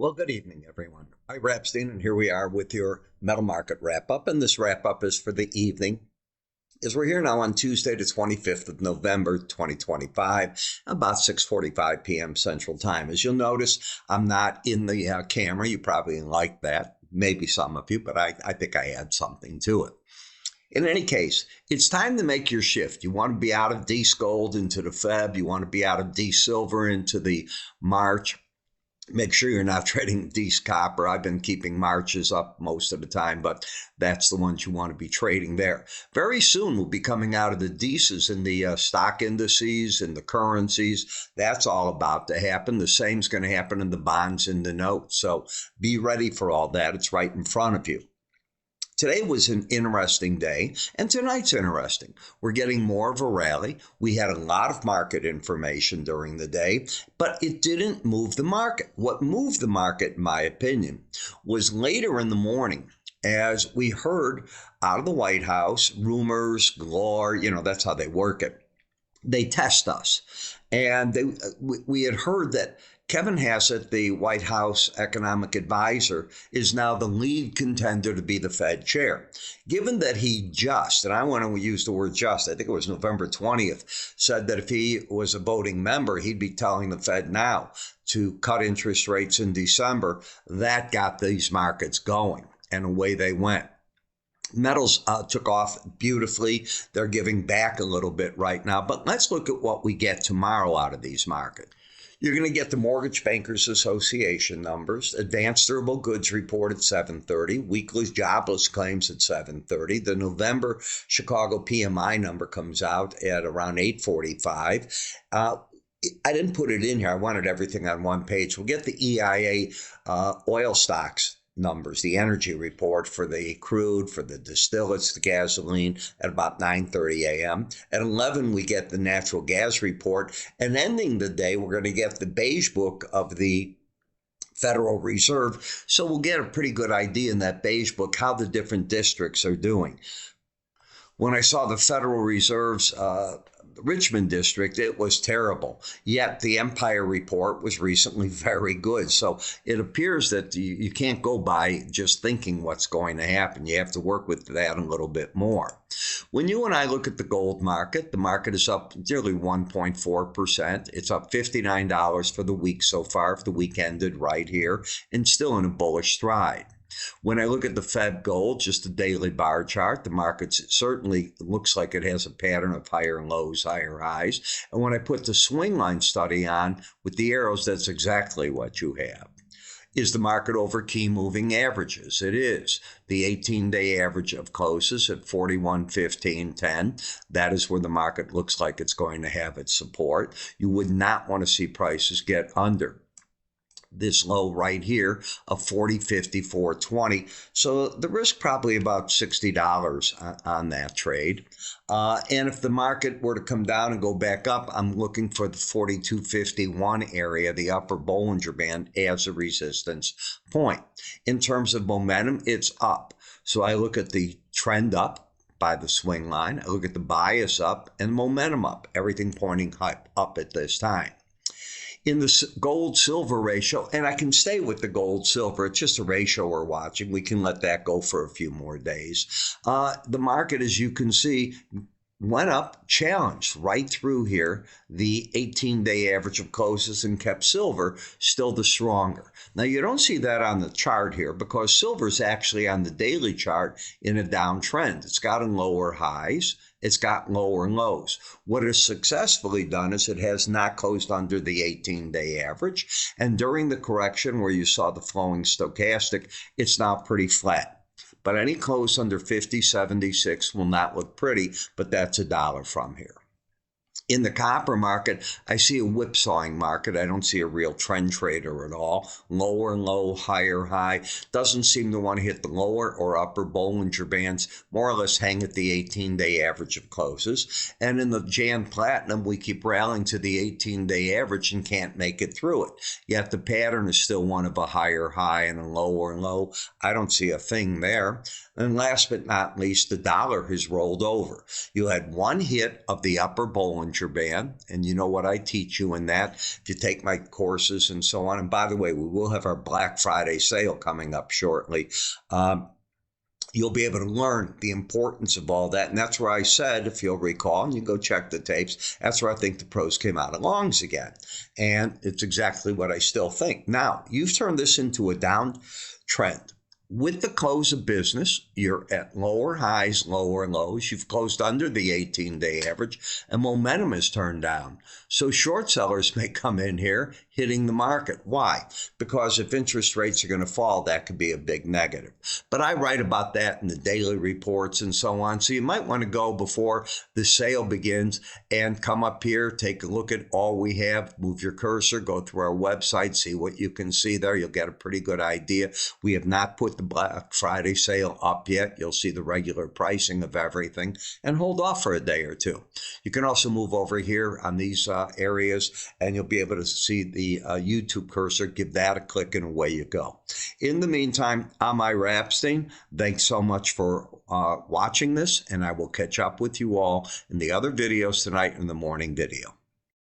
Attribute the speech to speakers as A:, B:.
A: Well, good evening, everyone. Ira Epstein, and here we are with your metal market wrap-up. And this wrap-up is for the evening, as we're here now on Tuesday, the 25th of November, 2025, about 6:45 p.m. Central Time. As you'll notice, I'm not in the camera. You probably like that. Maybe some of you, but I think I add something to it. In any case, it's time to make your shift. You want to be out of D gold into the Feb. You want to be out of D silver into the March. Make sure you're not trading D's copper. I've been keeping Marches up most of the time, but that's the ones you want to be trading there. Very soon we'll be coming out of the D's in the stock indices and the currencies. That's all about to happen. The same's going to happen in the bonds and the notes. So be ready for all that. It's right in front of you. Today was an interesting day, and tonight's interesting. We're getting more of a rally. We had a lot of market information during the day, but it didn't move the market. What moved the market, in my opinion, was later in the morning as we heard out of the White House, rumors galore, that's how they work it. They test us. And we had heard that Kevin Hassett, the White House economic advisor, is now the lead contender to be the Fed chair. Given that he just, and I want to use the word just, I think it was November 20th, said that if he was a voting member, he'd be telling the Fed now to cut interest rates in December. That got these markets going, and away they went. Metals took off beautifully. They're giving back a little bit right now, but let's look at what we get tomorrow out of these markets. You're going to get the Mortgage Bankers Association numbers, advanced durable goods report at 7:30, weekly jobless claims at 7:30. The November Chicago PMI number comes out at around 8:45. I didn't put it in here. I wanted everything on one page. We'll get the EIA oil stocks numbers, the energy report for the crude, for the distillates, the gasoline at about 9:30 a.m. At 11, we get the natural gas report. And ending the day, we're going to get the Beige Book of the Federal Reserve. So we'll get a pretty good idea in that Beige Book how the different districts are doing. When I saw the Federal Reserve's Richmond district, it was terrible. Yet the Empire report was recently very good. So it appears that you can't go by just thinking what's going to happen. You have to work with that a little bit more. When you and I look at the gold market, the market is up nearly 1.4%. It's up $59 for the week so far, if the week ended right here, and still in a bullish stride. When I look at the Fed gold, just a daily bar chart, the market certainly looks like it has a pattern of higher lows, higher highs. And when I put the swing line study on with the arrows, that's exactly what you have. Is the market over key moving averages? It is. The 18-day average of closes at 41.15.10. That is where the market looks like it's going to have its support. You would not want to see prices get under this low right here of 40.54.20. So the risk probably about $60 on that trade. And if the market were to come down and go back up, I'm looking for the 42.51 area, the upper Bollinger Band, as a resistance point. In terms of momentum, it's up. So I look at the trend up by the swing line. I look at the bias up and momentum up, everything pointing up at this time. In the gold-silver ratio, and I can stay with the gold-silver, it's just a ratio we're watching. We can let that go for a few more days. The market, as you can see, went up, challenged right through here, the 18-day average of closes, and kept silver still the stronger. Now, you don't see that on the chart here because silver is actually on the daily chart in a downtrend. It's gotten lower highs. It's got lower lows. What it's successfully done is it has not closed under the 18-day average. And during the correction where you saw the flowing stochastic, it's now pretty flat. But any close under 50.76 will not look pretty, but that's $1 from here. In the copper market, I see a whipsawing market. I don't see a real trend trader at all. Lower low, higher high. Doesn't seem to want to hit the lower or upper Bollinger Bands. More or less hang at the 18-day average of closes. And in the Jan Platinum, we keep rallying to the 18-day average and can't make it through it. Yet the pattern is still one of a higher high and a lower low. I don't see a thing there. And last but not least, the dollar has rolled over. You had one hit of the upper Bollinger Bollinger Band, and you know what I teach you in that. If you take my courses and so on, and by the way, we will have our Black Friday sale coming up shortly. You'll be able to learn the importance of all that. And that's where I said, if you'll recall, and you go check the tapes, that's where I think the pros came out of longs again. And it's exactly what I still think. Now, you've turned this into a downtrend. With the close of business, you're at lower highs, lower lows. You've closed under the 18-day average, and momentum has turned down. So short sellers may come in here hitting the market. Why? Because if interest rates are going to fall, that could be a big negative. But I write about that in the daily reports and so on. So you might want to go before the sale begins and come up here, take a look at all we have, move your cursor, go through our website, see what you can see there. You'll get a pretty good idea. We have not put the Black Friday sale up yet. You'll see the regular pricing of everything, and hold off for a day or two. You can also move over here on these areas, and you'll be able to see the YouTube cursor. Give that a click, and away you go. In the meantime, I'm Ira Epstein. Thanks so much for watching this, and I will catch up with you all in the other videos tonight in the morning video.